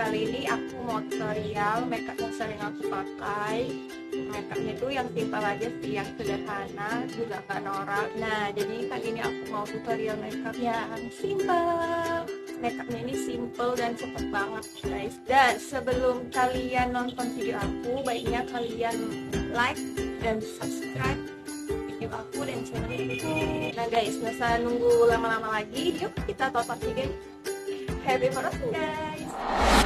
kali ini aku mau tutorial makeup yang sering aku pakai. Makeupnya tuh yang simpel aja sih, yang sederhana, juga gak norak. Nah, jadi kali ini aku mau tutorial makeup yang simpel. Makeupnya ini simple dan cepet banget guys. Dan sebelum kalian nonton video aku, baiknya kalian like dan subscribe video aku dan channel aku. Nah guys, nggak usah nunggu lama-lama lagi, yuk kita top up game. Happy birthday guys.